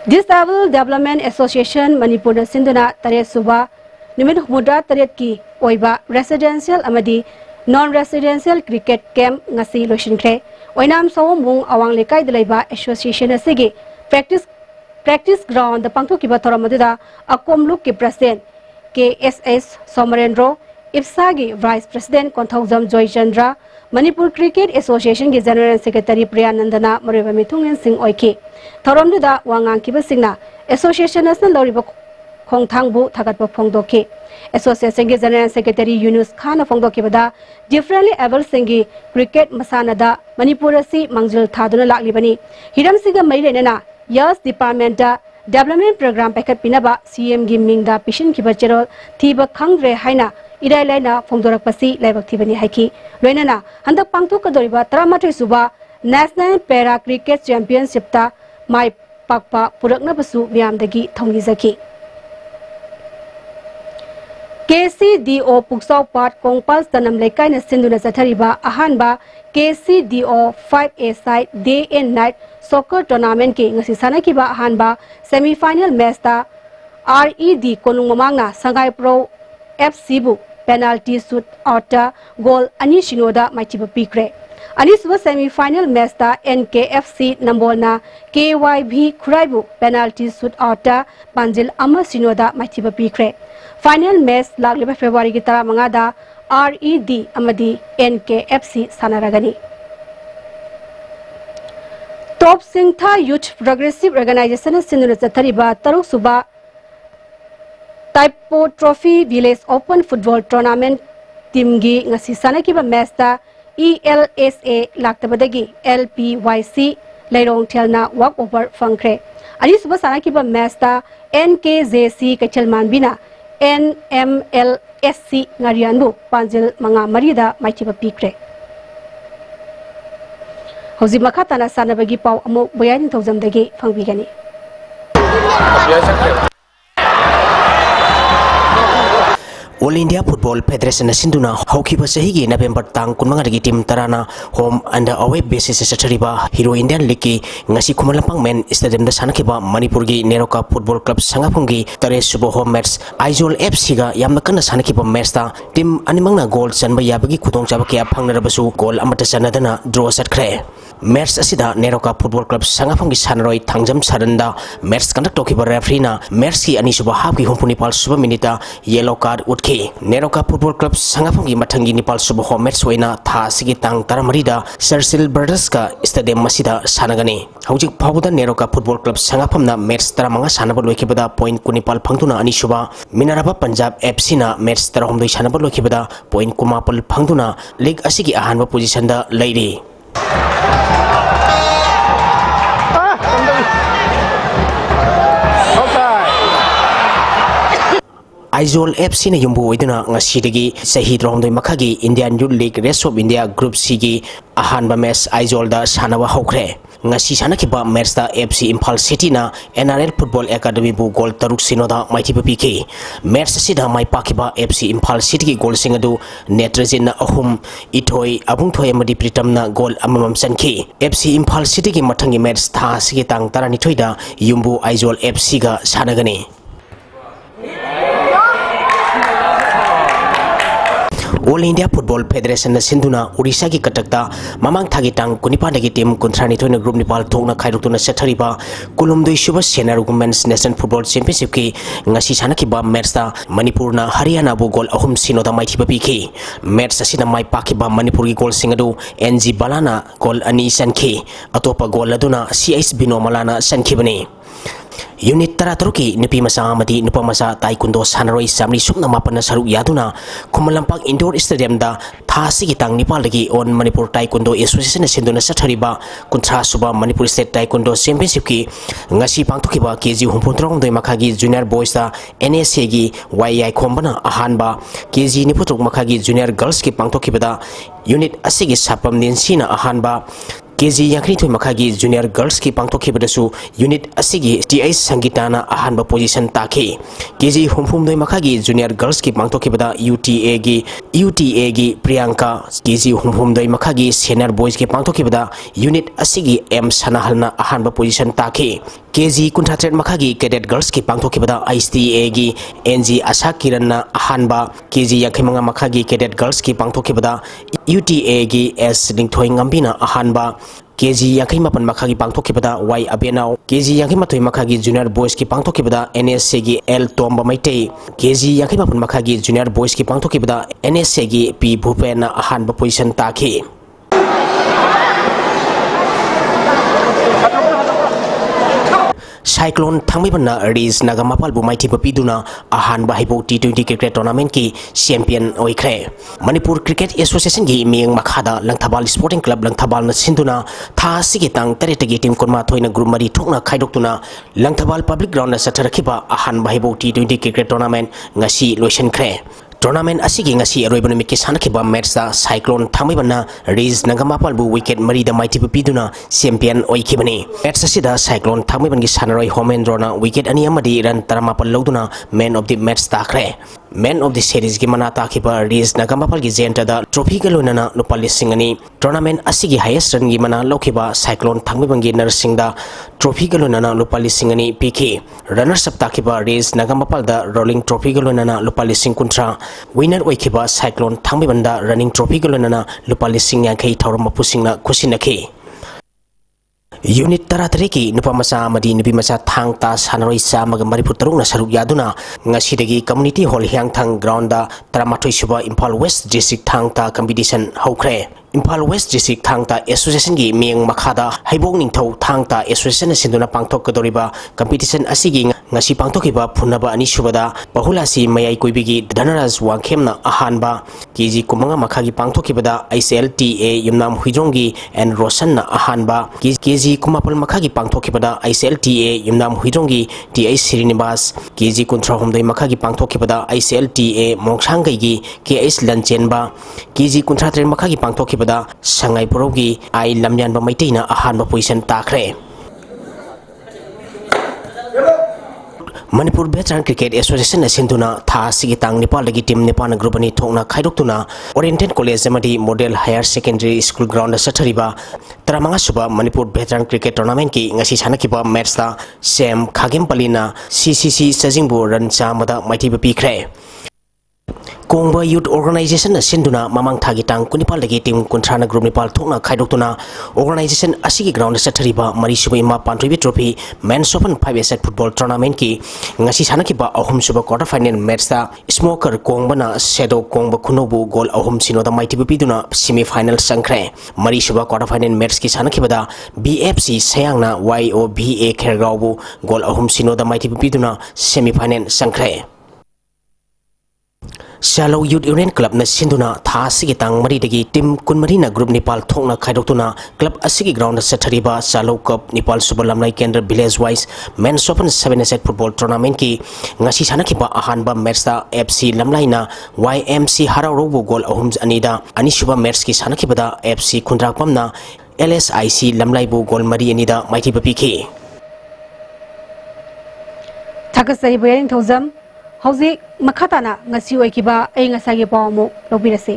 Disabled Development Association Manipur Sinduna Taret Suba Nimit Humudra Taret ki oiba residential amadi non-residential cricket camp ngasi loishinkre oinam sawmung awang lekai dalaiba association asigi practice ground the pangthokiba thoramadida akomluk ki president KSS Somarendro IPSA vice president Konthaujam Joy Chandra Manipur Cricket Association ki general secretary Priyanandana Mariba Mithungen Singh oiki thoramduda wangang kiba singna association national loriba khongthangbu thagatpa phongdoki Association ki General Secretary Yunus Khan phongdokibada differently able singi cricket masanada Manipur asi mangjil thaduna laklibani hiram siga mailena Yes Department da Development Program packet pinaba CM gi mingda pishin kiba chero thiba khangre haina idai laina phongdorak pasi laibak thibani haiki loinana handak pangthok kadoriba 38 suba National Para Cricket Championship ta mai pakpa puraknabasu miyamdagi thongjaki KCDO Puksau Part Kongpal Sanam Lekai na Sinduna Sathariba Ahanba KCDO 5A side day and night soccer tournament ke ngasi sanakiba ahanba semi-final match ta RED Konung Mamanga Sangai Pro FC bu penalty shoot out goal ani shinoda maichiba pikre ani suba semi-final match ta NKFC Nambolna KYB Khuraibu penalty shoot out Panjil ama shinoda maichiba pikre final match lagliba February ki tara mangada RED amadi NKFC sanaragani Top Singtha Youth Progressive Organization Sinduna Chathariba Taruk Suba Typo Trophy Village Open Football Tournament team gi ngasi sanakiba match ta ELSA laktabadagi LPYC Leirong Thelna walk over fangkre ani suba sanakiba match ta NKJC Kachalman bina NMLSC ngarianbu Panjil manga marida maichiba pikre Hauzi makatana sanabagi pau amuk bayan tawzamdagi fangbigani All India Football Federation Sinduna Hokiba Sahigi November Tang Kunmangagi Team Tarana home and away basis Satariba Hero Indian League Ngasi Kumalampang Men Stadium the Sanakiba Manipurgi Neroka Football Club Sangapungi Tare Subo home match Aizol FC ga Yamakana Sanakiba Mesta Team Animanga goals and Bayabagi Kutong Chabaki Apangarabasu goal Amata Sanadana draw set cray Match Asida Neroka Football Club Sangapungi Sanroy Tangjam Saranda match conduct Tokiba Refrina Mercy Anisuba Habi Humpunipal Suba Minita Yellow card Utki Neroka Football Club Sangapungi Matangi Nipal Subo home match Wena Tha Sigi Tang Taramarida Sersil Brothers Stadium Masida Sanagani Haujik Pabuda Neroka Football Club Sangapamna match Taramanga Sanabal Wikibada point Kunipal Pangtuna Anisuba Minaraba Punjab FC na match Tarahomdoi Sanabal Wikibada point Kumapal Pangtuna League Asigi Ahanba position da Lady Aizol FC na yumbu iduna ngasidagi Sahid Romdoi Makagi Indian Youth League Rest of India Group C gi ahanba match Aizol da sanawa hokre ngasi sanakiba match da FC Impal City na NRL Football Academy bu goal taruk sinoda maiti PK match sida mai pakiba FC Impal City gi goal singadu Netrajin na ahum ithoi abung thoi amadi pritam na goal amamam sanki FC Impal City gi mathangi match tha sigi tang tarani thoida yumbu Aizol FC ga sanagani All India Football Federation na Sinduna Odisha ki katakta mamang thagi tang kunipadagi team kontrani thoina group Nepal thokna khairutuna sathariba Kulumdoi Suba Senior Women's National Football Championship ki ngasi sanakiba match ta Manipur na Haryana bu goal ahum sinoda maithiba piki match asina mai pakiba Manipur ki goal singadu NG Balana goal ani sanki atopa goal aduna CIS Bino Malana sankibani Unit Tarataruki Nipi Masa Amati Nupamasa Taekwondo Sanaroi Samri Sukna Mapana Saruk Yaduna Kumalampak Indoor Stadium da Thasi Kitang Nepal lagi on Manipur Taekwondo Association Sinduna Sathariba Kuntra Suba Manipur State Taekwondo Championship ki ngasi pangthokiba KG Humpuntrong doi makagi Junior Boys da NSA gi YI Khombana ahanba KG Niputrok makagi Junior Girls ki pangthokibada unit asigi sapam ninsina ahanba KG Yankri Thoi Makagi Junior Girls ki pangthokibasu unit asigi TI Sangitana ahanba position taki KG Humphum Doi Makagi Junior Girls ki pangthokibada UTA gi Priyanka KG Humphum Doi Makagi Senior Boys ki pangthokibada unit asigi M Sanahalna ahanba position taki KG Kunthatret Makagi Cadet Girls ki pangthokibada ISTA gi NG Asa Kiranna ahanba KG Yankimanga Makagi Cadet Girls ki pangthokibada UTA gi S Lingthoi Ngambina ahanba KG Yankhi Mapan Makagi Pangthokibada Y Abenao KG Yankhi Mathoi Makagi Junior Boys ki Pangthokibada NSA gi L Tomba Maitei KG Yankhi Mapan Makagi Junior Boys ki Pangthokibada NSA gi P Bhupena ahanba position taki Cyclone Thangmibana Riz Nagamapal Bumaiti Papiduna Ahan Bahibo T20 Cricket Tournament ki champion oikre Manipur Cricket Association gi Ming Makhada Langthabal Sporting Club Langthabal na Sinduna Tha Sigitang Taretagi team Konma Thoina Group Mari Thokna Khaidoktuna Langthabal Public Ground na Satharakhiba Ahan Bahibo T20 Cricket Tournament ngasi loisan khre tournament असिगी ngasi अरोइब निमित की सानखिबा match दा cyclone थांगमैबना रिज नंगमापाल बु विकेट मरी दा माइटी पिदुना चैंपियन ओइखिबनी मैच असिदा साइक्लोन थांगमैबन की सानरोइ होमेंद्रोना विकेट अनि अमदी रन 38 लौदुना मैन ऑफ द मैच ताखरे मैन ऑफ द सीरीज की मना ताखिबा रिज नंगमापाल की जेंटा दा ट्रॉफी का लोनना लुपा लिसिंग अनि टूर्नामेंट असिगी हाईएस्ट रन की मना लौखिबा साइक्लोन थांगमैबन की नरसिंग दा ट्रॉफी का लोनना लुपा लिसिंग अनि पीके रनर्स अप ताखिबा रिज नंगमापाल दा रोलिंग ट्रॉफी का लोनना लुपा लिसिंग कुंट्रा विनर ओइखिबा साइक्लोन थांगमैबन रनिंग ट्रॉफी का लोनना लुपा लिसिंग यांखै थौरम मपुसिंगना खुसिनखि यूनिट तरातरे की नुपा मचा अमदी नुपी मचा थांग ता सानरोइ चामग मरिफु तरुंगना सरुक यादुना ngasi कम्युनिटी हॉल हियांगथांग ग्राउंड दा 38 सुबा इम्फाल वेस्ट डिस्ट्रिक्ट थांग ता कंपटीशन हौख्रे इम्फाल वेस्ट डिस्ट्रिक्ट थांग ता एसोसिएशन की मियंग मखादा हैबोंग निंगथौ थांग ता एसोसिएशन सिंदुना पांगथोकदोरिबा कंपटीशन असिगी ngasi पांगथोकिबा फुनबा अनि सुबदा बहुलासी मयाई कोइबिगी धनराज वांगखेमना अहानबा केजी कुमंगा मखागी पांगथोकिबदा ICLTA युमनाम हुइद्रोंगी एन रोशनना अहानबा केजी कुमापल मखागी पांगथोकिबदा ICLTA युमनाम हुइद्रोंगी TI श्रीनिवास केजी कुंथ्रा हमदोइ मखागी पांगथोकिबदा ICLTA मोंगसांगैगी KS लंचेनबा केजी कुंथ्रा ट्रेन मखागी पांगथोकिबदा संगाई पुरोगी आई लमयानबा मैतेना अहानबा पोजिशन ताखरे मणिपुर वेटरन क्रिकेट एसोसिएशन सिंधुना था सिगी तांग नेपाल लगी टीम नेपाल ग्रुप अनि थोंगना खाइदोक्तुना ओरिएंटेड कॉलेज अमदी model higher secondary school ground सथरिबा 35 सुबा मणिपुर वेटरन क्रिकेट टूर्नामेंट की ngasi सानकिबा मैच दा सेम खागेमपलीना CCC सजिंगबु रन चामदा माइथिबा पिखरे कोंबा यूथ ऑर्गेनाइजेशन सिंधुना ममांग थागी तांग कुनिपाल लगी टीम कुंथ्राना ग्रुप निपाल थोंगना खाइदोक्तुना ऑर्गेनाइजेशन असिगी ग्राउंड सथरिबा मरीसुबा इमा पांथ्रिबी trophy men's open 5 football tournament की ngasi सानकिबा अहम सुबा क्वार्टर फाइनल मैच दा स्मोकर कोंबना शेडो कोंबा खुनोबु गोल अहम सिनोदा माइथिबा पिदुना सेमीफाइनल संख्रे मरीसुबा क्वार्टर फाइनल मैच की सानकिबदा BFC सयांगना YOBA खेरगावबु गोल अहम सिनोदा माइथिबा पिदुना सेमीफाइनल संख्रे शालो यूथ यूनियन क्लब न सिंधुना था सिगी तांग मरीदगी टीम कुनमरीना ग्रुप नेपाल थोंगना खाइदोक्तुना क्लब असिगी ग्राउंड सथरिबा शालो कप नेपाल सुपर लमलाई केंद्र village wise men's open 7 football tournament की ngasi सानकिबा अहानबा मैच दा FC लमलाइना YMC हरारोबु गोल अहुम अनिदा अनिसुबा मैच की सानकिबदा FC खुंद्राकपमना LSIC लमलाइबु गोल मरी अनिदा माइथिबा पिखि थागसरि बयरिंग थौजम हौजी मखाताना ngasi ओइकिबा ए ngasi पावमु लोबिरसे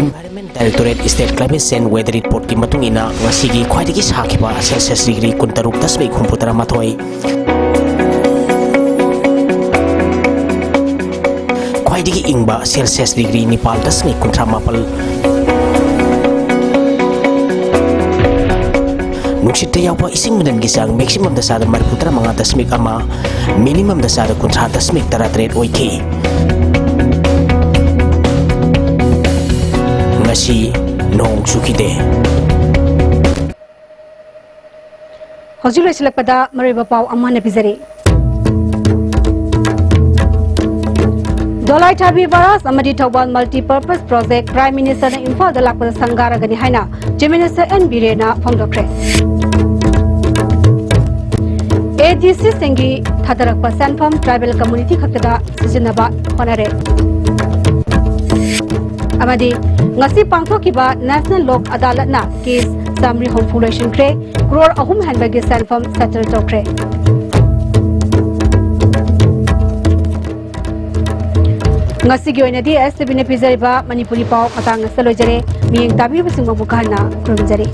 Environment Directorate State Climate Change Weather Report की मतुंगिना ngasi ख्वाइदगी साखिबा सेल्सियस डिग्री 63.63 ख्वाइदगी इंगबा सेल्सियस डिग्री 9.38 नुक्सित यावबा इसिंग मिनन की सांग मैक्सिमम दसाद मरपुतरा मंगा दशमिक अमा मिनिमम दसाद कुंथ्रा दशमिक तरातरेट ओइखि ngasi नोंग सुखिदे हौजी लोइसलकपदा मरेबा पाव अमाने बिजरे Dolai थाबी बरास अमदी Thoubal multipurpose project prime minister ने इम्फाल दा लाकपदा संगारगनि हाइना chief minister N बिरेना फोंदोक्रे AGC सिंगी थादरकपा सेंफम tribal community खक्तदा सिजनबा होनरे अमदी ngasi पांगथोकिबा national लोक अदालतना केस सामरी होम फुलेशन क्रे crore अहुम हनबगे सेंफम settle तोक्रे ngasi gi oina di STB ne pizariba manipuri paw matang salojare miyeng tabi busing mabukana krumjare